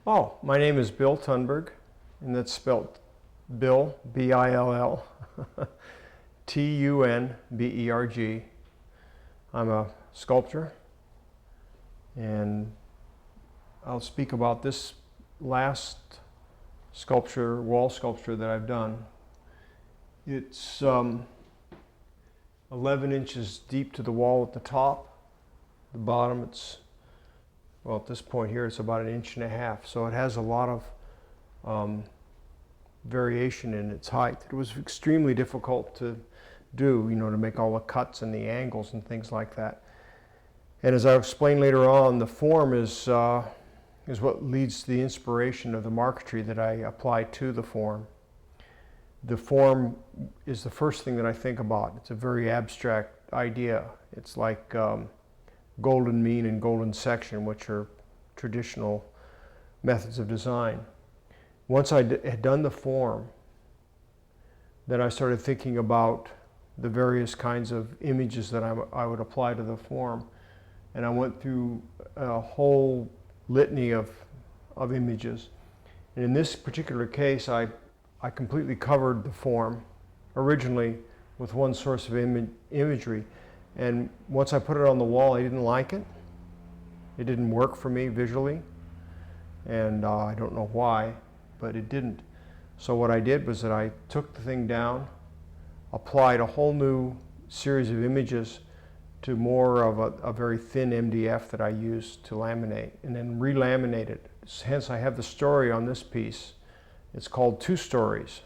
Oh, my name is Bill Tunberg, and that's spelled Bill, B-I-L-L, T-U-N-B-E-R-G. I'm a sculptor, and I'll speak about this last sculpture, wall sculpture that I've done. It's 11 inches deep to the wall at the top. The bottom, it's, well, at this point here, it's about 1.5 inches. So it has a lot of variation in its height. It was extremely difficult to do, to make all the cuts and the angles and things like that. And as I'll explain later on, the form is what leads to the inspiration of the marquetry that I apply to the form. The form is the first thing that I think about. It's a very abstract idea. It's like golden mean and golden section, which are traditional methods of design. Once I had done the form, then I started thinking about the various kinds of images that I would apply to the form. And I went through a whole litany of images. And in this particular case, I completely covered the form originally with one source of imagery. And once I put it on the wall, I didn't like it. It didn't work for me visually. And I don't know why, but it didn't. So what I did was that I took the thing down, applied a whole new series of images to more of a very thin MDF that I used to laminate, and then relaminate it. Hence I have the story on this piece. It's called Two Stories,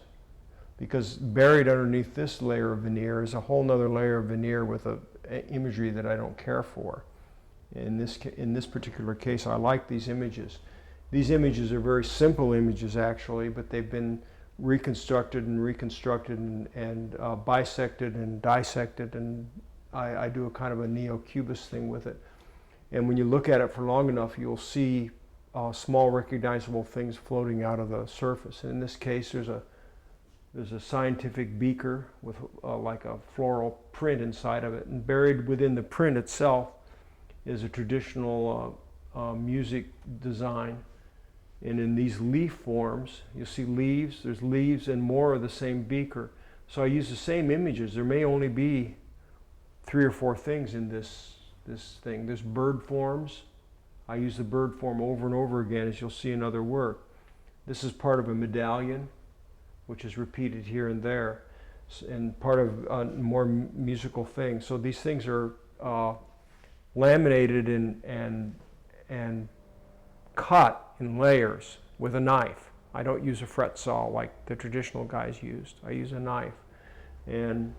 because buried underneath this layer of veneer is a whole nother layer of veneer with imagery that I don't care for. In this particular case, I like these images. These images are very simple images actually, but they've been reconstructed and bisected and dissected, and I do a kind of a neo-cubist thing with it. And when you look at it for long enough, you'll see small recognizable things floating out of the surface. And in this case, there's a scientific beaker with like a floral print inside of it, and buried within the print itself is a traditional music design. And in these leaf forms, you'll see leaves, there's leaves and more of the same beaker. So I use the same images. There may only be 3 or 4 things in this thing. There's bird forms. I use the bird form over and over again, as you'll see in other work. This is part of a medallion, which is repeated here and there, and part of a more musical thing. So these things are laminated and cut in layers with a knife. I don't use a fret saw like the traditional guys used. I use a knife. And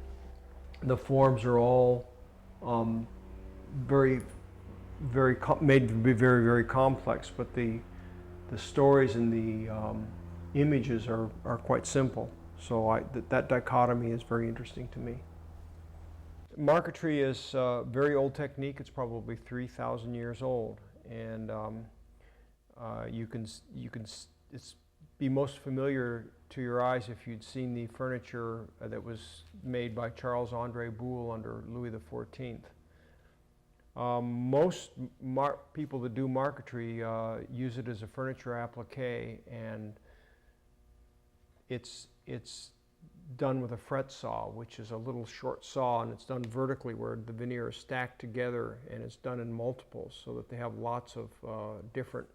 the forms are all made to be very, very complex, but the stories and the images are quite simple. So that dichotomy is very interesting to me. Marquetry is a very old technique. It's probably 3,000 years old, and it's be most familiar to your eyes if you'd seen the furniture that was made by Charles Andre Boule under Louis XIV. Most people that do marquetry use it as a furniture applique, and it's done with a fret saw, which is a little short saw, and it's done vertically where the veneer is stacked together, and it's done in multiples so that they have lots of different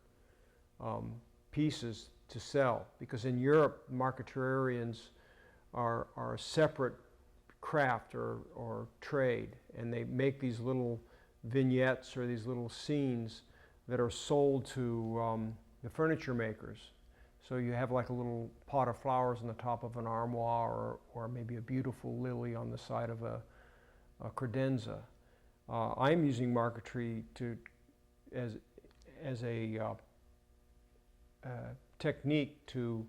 pieces to sell. Because in Europe, marquetrarians are a separate craft or trade, and they make these little vignettes or these little scenes that are sold to the furniture makers. So you have like a little pot of flowers on the top of an armoire, or maybe a beautiful lily on the side of a credenza. I'm using marquetry as a technique to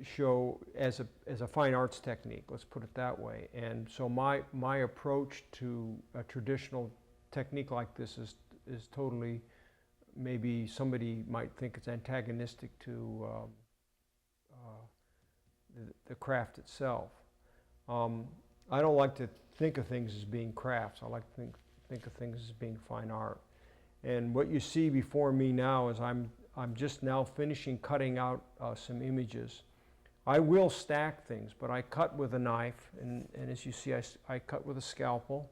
show as a fine arts technique, let's put it that way. And so my approach to a traditional technique like this is totally, maybe somebody might think it's antagonistic to the craft itself. I don't like to think of things as being crafts. I like to think of things as being fine art. And what you see before me now is I'm just now finishing cutting out some images. I will stack things, but I cut with a knife, and as you see, I cut with a scalpel.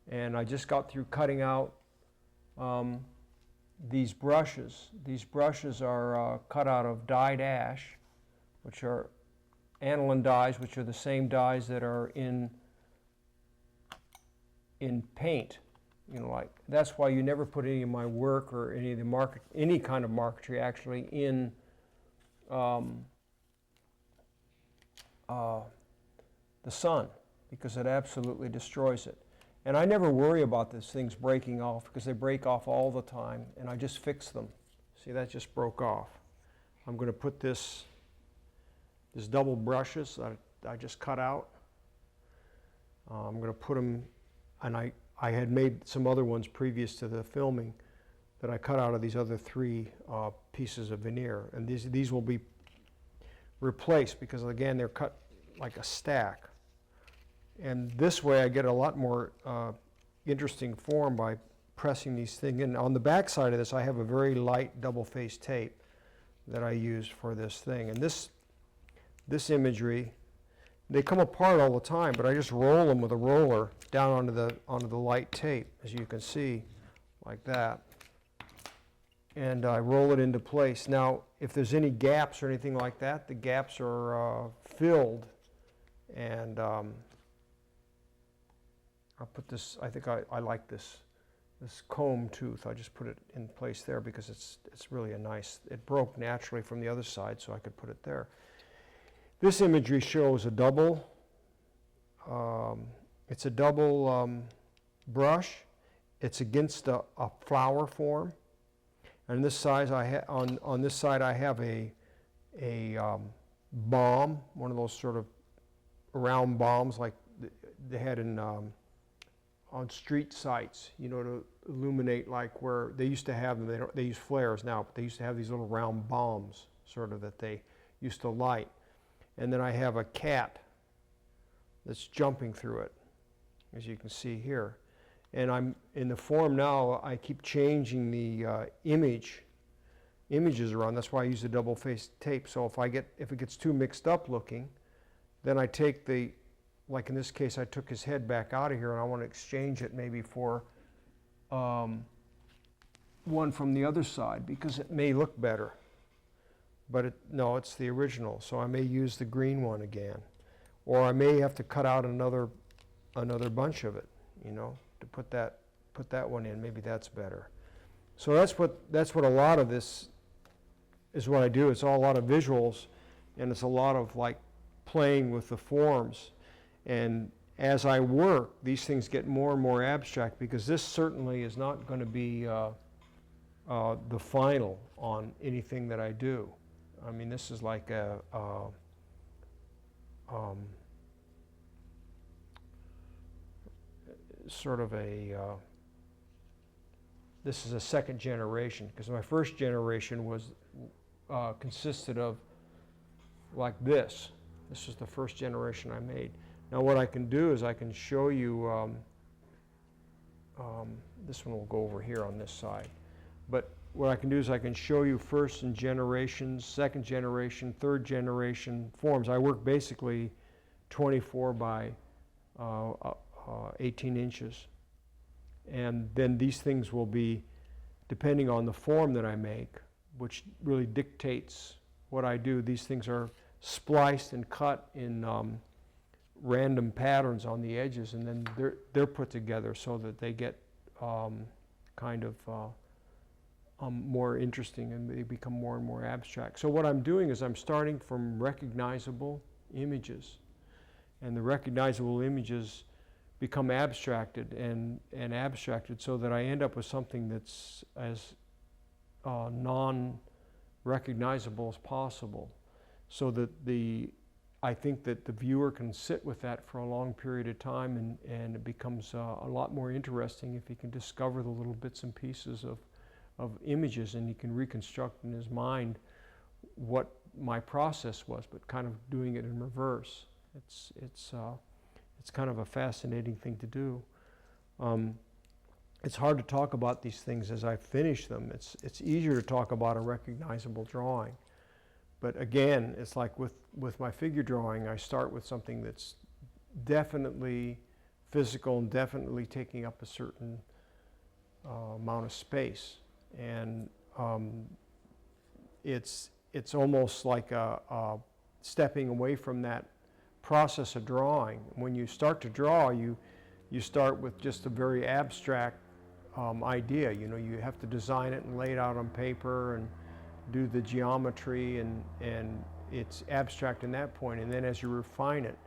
And I just got through cutting out these brushes. These brushes are cut out of dyed ash, which are aniline dyes, which are the same dyes that are in paint. You know, like that's why you never put any of my work or any of the any kind of marquetry actually in the sun, because it absolutely destroys it. And I never worry about these things breaking off, because they break off all the time, and I just fix them. See, that just broke off. I'm going to put this double brushes that I just cut out. I'm going to put them, and I had made some other ones previous to the filming that I cut out of these other three pieces of veneer. And these will be replaced, because again, they're cut like a stack. And this way I get a lot more interesting form by pressing these things in. On the back side of this, I have a very light double-faced tape that I use for this thing. And this imagery, they come apart all the time, but I just roll them with a roller down onto the light tape, as you can see, like that. And I roll it into place. Now, if there's any gaps or anything like that, the gaps are filled. And I'll put this, I think I like this comb tooth. I just put it in place there because it's really a nice, it broke naturally from the other side, so I could put it there. This imagery shows a double, it's a double brush. It's against a flower form. And this size on this side I have a bomb, one of those sort of round bombs like they had in on street sites, you know, to illuminate, like where they used to have them. They use flares now, but they used to have these little round bombs, sort of, that they used to light. And then I have a cat that's jumping through it, as you can see here. And I'm in the form now. I keep changing the images around. That's why I use the double-faced tape. So if it gets too mixed up looking, then I take like in this case, I took his head back out of here, and I want to exchange it maybe for one from the other side, because it may look better. But no, it's the original, so I may use the green one again. Or I may have to cut out another bunch of it, you know, to put that one in. Maybe that's better. So that's what a lot of this is what I do. It's all a lot of visuals, and it's a lot of like playing with the forms. And as I work, these things get more and more abstract, because this certainly is not going to be the final on anything that I do. I mean, this is like sort of this is a second generation, because my first generation was consisted of like this. This was the first generation I made. Now what I can do is I can show you, this one will go over here on this side, but what I can do is I can show you first in generations, second generation, third generation forms. I work basically 24 by 18 inches. And then these things will be, depending on the form that I make, which really dictates what I do, these things are spliced and cut in random patterns on the edges, and then they're put together so that they get kind of more interesting, and they become more and more abstract. So what I'm doing is I'm starting from recognizable images, and the recognizable images become abstracted and abstracted, so that I end up with something that's as non-recognizable as possible, so that I think that the viewer can sit with that for a long period of time, and it becomes a lot more interesting if he can discover the little bits and pieces of images, and he can reconstruct in his mind what my process was, but kind of doing it in reverse. It's kind of a fascinating thing to do. it's hard to talk about these things as I finish them. It's easier to talk about a recognizable drawing. But again, it's like with my figure drawing, I start with something that's definitely physical and definitely taking up a certain amount of space. And it's almost like a stepping away from that process of drawing. When you start to draw, you start with just a very abstract idea. You know, you have to design it and lay it out on paper and do the geometry, and it's abstract in that point. And then as you refine it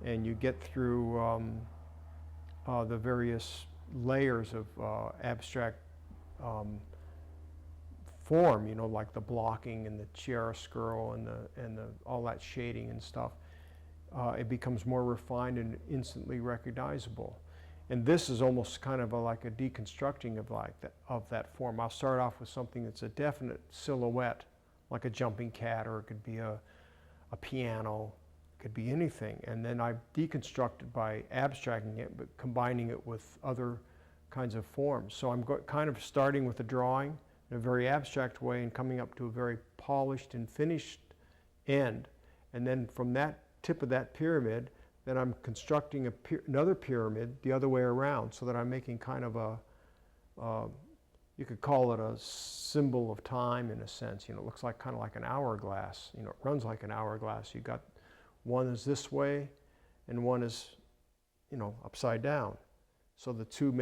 and you get through the various layers of abstract form, you know, like the blocking and the chiaroscuro and the all that shading and stuff, it becomes more refined and instantly recognizable. And this is almost kind of like a deconstructing of that form. I'll start off with something that's a definite silhouette, like a jumping cat, or it could be a piano, it could be anything. And then I deconstruct it by abstracting it, but combining it with other kinds of forms. So I'm kind of starting with a drawing in a very abstract way and coming up to a very polished and finished end. And then from that tip of that pyramid, then I'm constructing another pyramid the other way around, so that I'm making kind of you could call it a symbol of time in a sense. You know, it looks like kind of like an hourglass. You know, it runs like an hourglass. You got one is this way, and one is, you know, upside down. So the two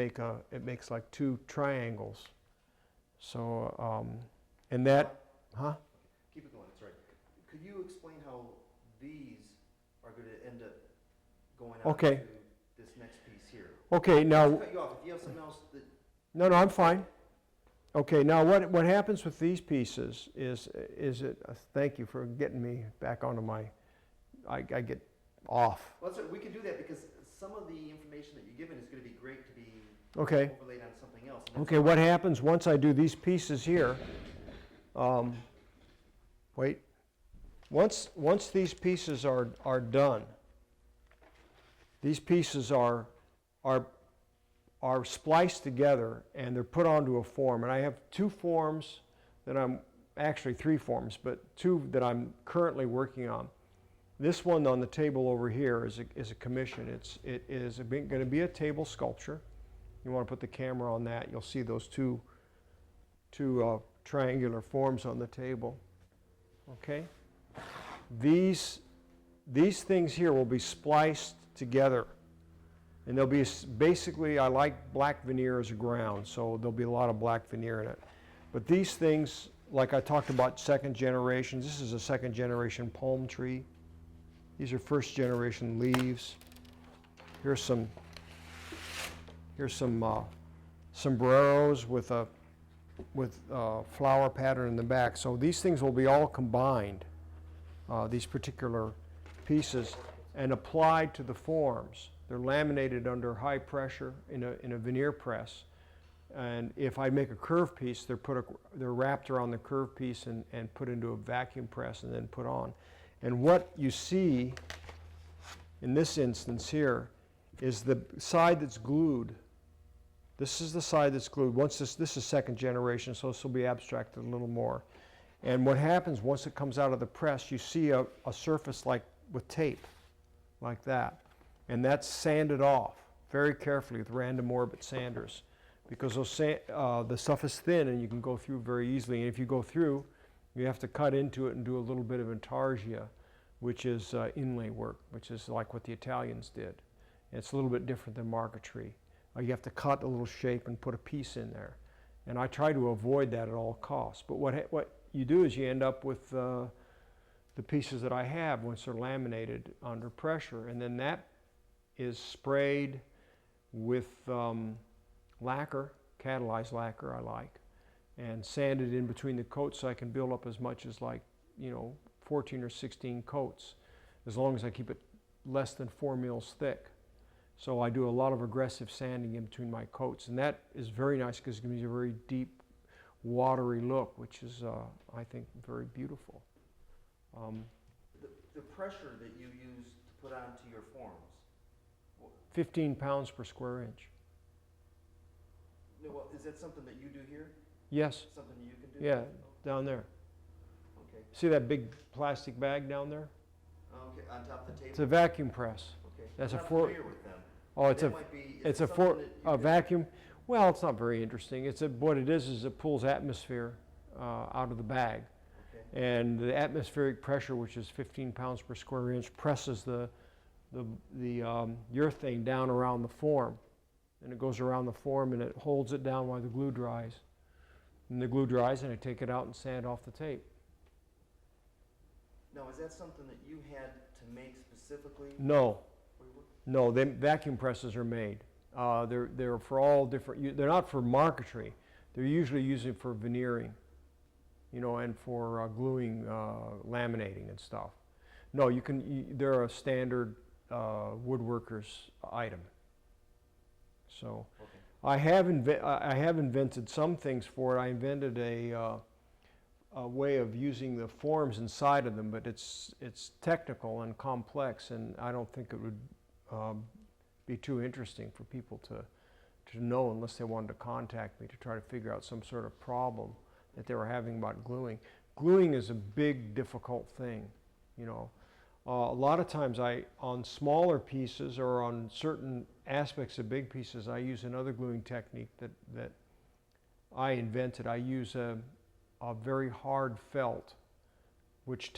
it makes like two triangles. So and that, huh? Keep it going. That's right. Could you explain how these are going to end up going out to this next piece here? Okay, now. I'll cut you off. If you have something else that. No, I'm fine. Okay, now what happens with these pieces is it? Thank you for getting me back onto my. I get off. Well, that's right. We can do that because some of the information that you're given is going to be great to be overlaid on something else. Okay, what happens once I do these pieces here? Wait. Once these pieces are done, these pieces are spliced together and they're put onto a form. And I have two forms that actually three forms, but two that I'm currently working on. This one on the table over here is a commission. It is going to be a table sculpture. You want to put the camera on that, you'll see those two triangular forms on the table. Okay? These things here will be spliced together. And there'll be basically, I like black veneer as a ground, so there'll be a lot of black veneer in it. But these things, like I talked about second generations, this is a second generation palm tree. These are first generation leaves. Here's some sombreros with flower pattern in the back. So these things will be all combined, these particular pieces, and applied to the forms. They're laminated under high pressure in a veneer press. And if I make a curved piece, they're wrapped around the curved piece and put into a vacuum press and then put on. And what you see in this instance here is the side that's glued. This is the side that's glued. Once this is second generation, so this will be abstracted a little more. And what happens once it comes out of the press, you see a surface like with tape, like that. And that's sanded off very carefully with random orbit sanders, because the stuff is thin and you can go through very easily. And if you go through, you have to cut into it and do a little bit of intarsia, which is inlay work, which is like what the Italians did. And it's a little bit different than marquetry. You have to cut a little shape and put a piece in there. And I try to avoid that at all costs. But what you do is you end up with the pieces that I have once they're laminated under pressure. And then that is sprayed with lacquer, catalyzed lacquer I like, and sanded in between the coats so I can build up as much as 14 or 16 coats, as long as I keep it less than 4 mils thick. So I do a lot of aggressive sanding in between my coats, and that is very nice because it gives me a very deep, watery look, which is, I think, very beautiful. The pressure that you use to put onto your forms? 15 pounds per square inch. No, well, is that something that you do here? Yes, Something you can do? yeah, down there. Okay. See that big plastic bag down there? Okay, on top of the table? It's a vacuum press. Okay. That's I'm a not four. familiar with them. Oh, it's That a might be- is it's it a something that you can- vacuum. Well, it's not very interesting. What it is it pulls atmosphere out of the bag, Okay. and the atmospheric pressure, which is 15 pounds per square inch, presses the urethane down around the form, and it goes around the form and it holds it down while the glue dries. And the glue dries, and I take it out and sand off the tape. Now, is that something that you had to make specifically? No, for your work? no, vacuum presses are made. They're for all different. They're not for marquetry. They're usually used for veneering, and for gluing, laminating and stuff. No, they're a standard woodworker's item. So, Okay. I have invented some things for it. I invented a way of using the forms inside of them, but it's technical and complex, and I don't think it would be too interesting for people to know unless they wanted to contact me to try to figure out some sort of problem that they were having about gluing. Gluing is a big, difficult thing, a lot of times on smaller pieces or on certain aspects of big pieces, I use another gluing technique that I invented. I use a very hard felt, which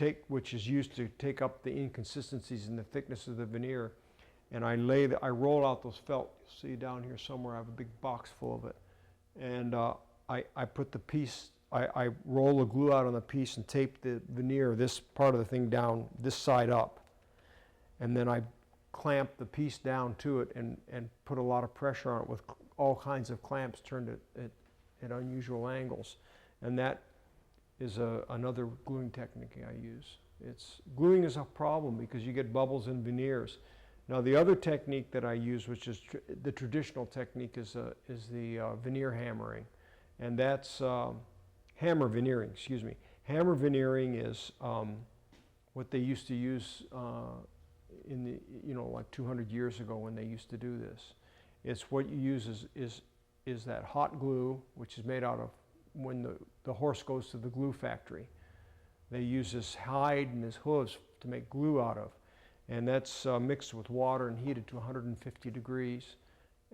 is used to take up the inconsistencies in the thickness of the veneer, and I roll out those felt. You'll see down here somewhere I have a big box full of it, and I put the piece. I roll the glue out on the piece and tape the veneer, this part of the thing, down this side up, and then I clamp the piece down to it and put a lot of pressure on it with all kinds of clamps turned at unusual angles, and that is another gluing technique I use. Gluing is a problem because you get bubbles in veneers. Now the other technique that I use, which is the traditional technique, is the veneer hammering, and that's hammer veneering. Excuse me. Hammer veneering is what they used to use in the like 200 years ago when they used to do this. It's what you use is that hot glue, which is made out of when the horse goes to the glue factory. They use this hide and this hooves to make glue out of, and that's mixed with water and heated to 150 degrees,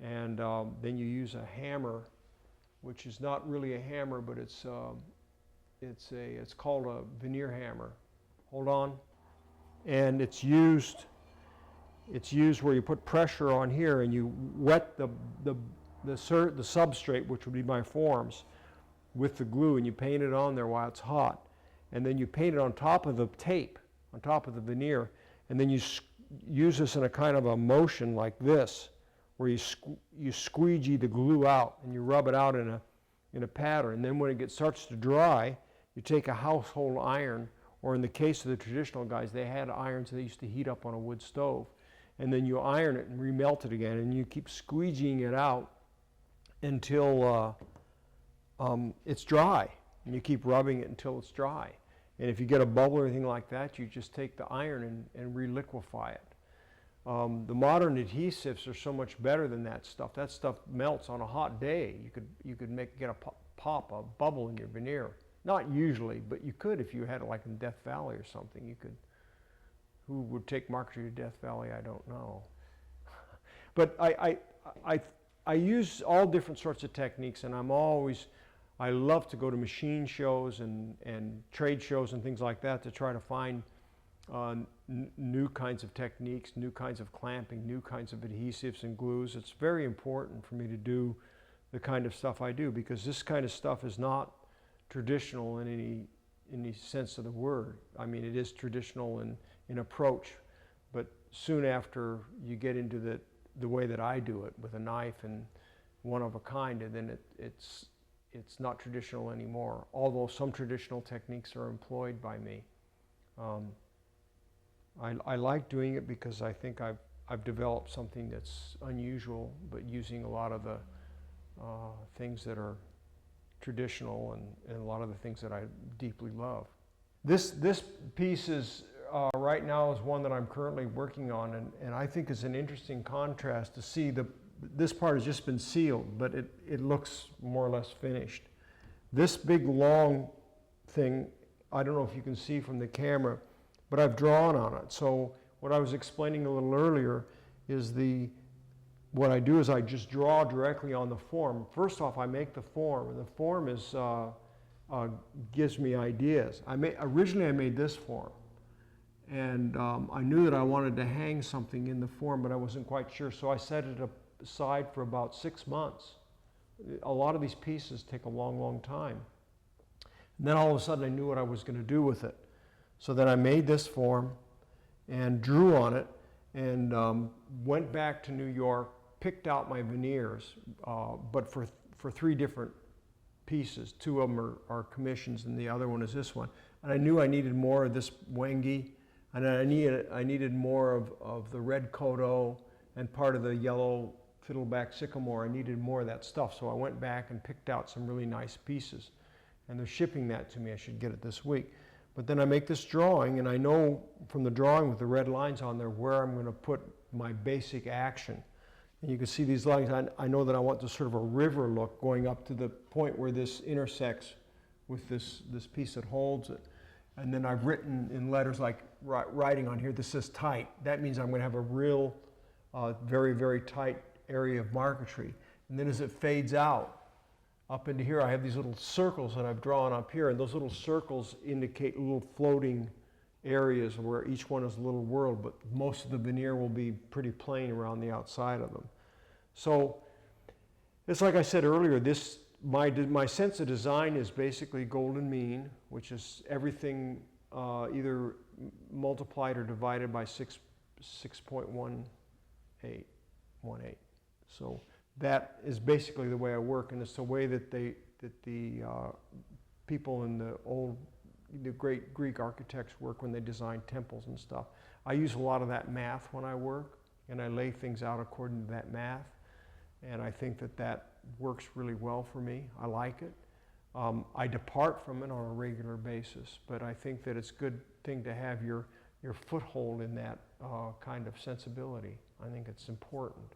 and then you use a hammer, which is not really a hammer, but it's called a veneer hammer. Hold on. And it's used where you put pressure on here and you wet the substrate, which would be my forms, with the glue, and you paint it on there while it's hot, and then you paint it on top of the tape, on top of the veneer, and then you use this in a kind of a motion like this, where you squeegee the glue out and you rub it out in a pattern. And then when it starts to dry, you take a household iron, or in the case of the traditional guys, they had irons they used to heat up on a wood stove, and then you iron it and remelt it again, and you keep squeegeeing it out until it's dry, and you keep rubbing it until it's dry. And if you get a bubble or anything like that, you just take the iron and reliquefy it. The modern adhesives are so much better than that stuff. That stuff melts on a hot day. You could get a bubble in your veneer. Not usually, but you could if you had it like in Death Valley or something. You could. Who would take marquetry to Death Valley? I don't know. But I use all different sorts of techniques, and I love to go to machine shows and trade shows and things like that to try to find new kinds of techniques, new kinds of clamping, new kinds of adhesives and glues. It's very important for me to do the kind of stuff I do, because this kind of stuff is not traditional in any sense of the word. I mean, it is traditional in approach, but soon after you get into the way that I do it with a knife and one of a kind, and then it's not traditional anymore, although some traditional techniques are employed by me. I like doing it because I think I've developed something that's unusual, but using a lot of the things that are traditional and a lot of the things that I deeply love. This piece is right now is one that I'm currently working on, and I think is an interesting contrast to see this part has just been sealed, but it looks more or less finished. This big long thing, I don't know if you can see from the camera, but I've drawn on it. So what I was explaining a little earlier is what I do is I just draw directly on the form. First off, I make the form, and the form is gives me ideas. Originally I made this form, and I knew that I wanted to hang something in the form, but I wasn't quite sure, so I set it aside for about 6 months. A lot of these pieces take a long, long time. And then all of a sudden I knew what I was going to do with it. So then I made this form and drew on it, and went back to New York, picked out my veneers, but for 3 different pieces. 2 of them are commissions, and the other one is this one. And I knew I needed more of this wangi, and I needed more of the red kodo and part of the yellow fiddleback sycamore. I needed more of that stuff, so I went back and picked out some really nice pieces. And they're shipping that to me. I should get it this week. But then I make this drawing, and I know from the drawing with the red lines on there where I'm going to put my basic action. And you can see these lines. I know that I want this sort of a river look going up to the point where this intersects with this piece that holds it. And then I've written in letters like writing on here, this says tight. That means I'm going to have a real, very, very tight area of marquetry. And then as it fades out, up into here, I have these little circles that I've drawn up here, and those little circles indicate little floating areas where each one is a little world, but most of the veneer will be pretty plain around the outside of them. So it's like I said earlier, my sense of design is basically golden mean, which is everything either multiplied or divided by 6.18. So that is basically the way I work, and it's the way that the people in the great Greek architects work when they design temples and stuff. I use a lot of that math when I work, and I lay things out according to that math, and I think that works really well for me. I like it. I depart from it on a regular basis, but I think that it's a good thing to have your foothold in that kind of sensibility. I think it's important.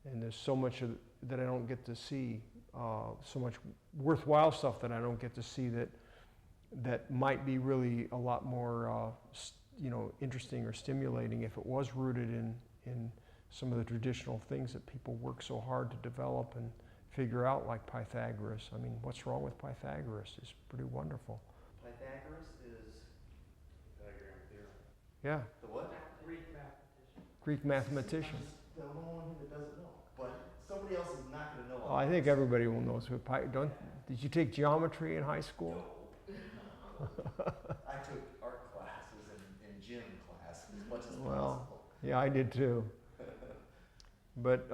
And there's so much that I don't get to see, so much worthwhile stuff that I don't get to see that might be really a lot more interesting or stimulating if it was rooted in some of the traditional things that people work so hard to develop and figure out, like Pythagoras. I mean, what's wrong with Pythagoras? It's pretty wonderful. Pythagoras is Pythagorean theorem. Yeah. The what? Greek mathematician. The only one that doesn't know, but somebody else is not going to know. Oh, I think everybody will know. Did you take geometry in high school? No. I took art classes and gym class as much as Well, possible. yeah, I did too. But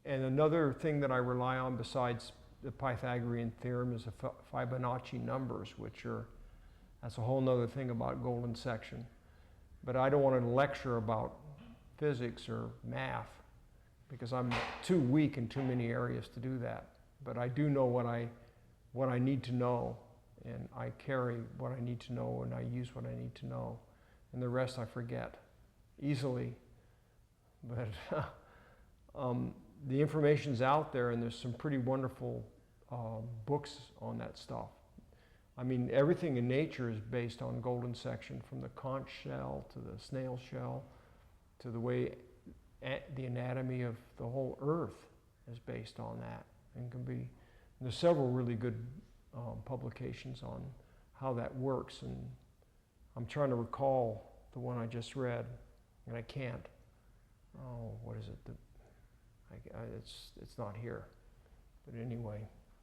and another thing that I rely on besides the Pythagorean theorem is the Fibonacci numbers, that's a whole nother thing about golden section. But I don't want to lecture about physics or math because I'm too weak in too many areas to do that. But I do know what I need to know, and I carry what I need to know, and I use what I need to know, and the rest I forget easily. But the information's out there, and there's some pretty wonderful books on that stuff. I mean, everything in nature is based on golden section, from the conch shell to the snail shell to the way the anatomy of the whole earth is based on that. And there's several really good publications on how that works, and I'm trying to recall the one I just read, and I can't. Oh, what is it? It's not here. But anyway.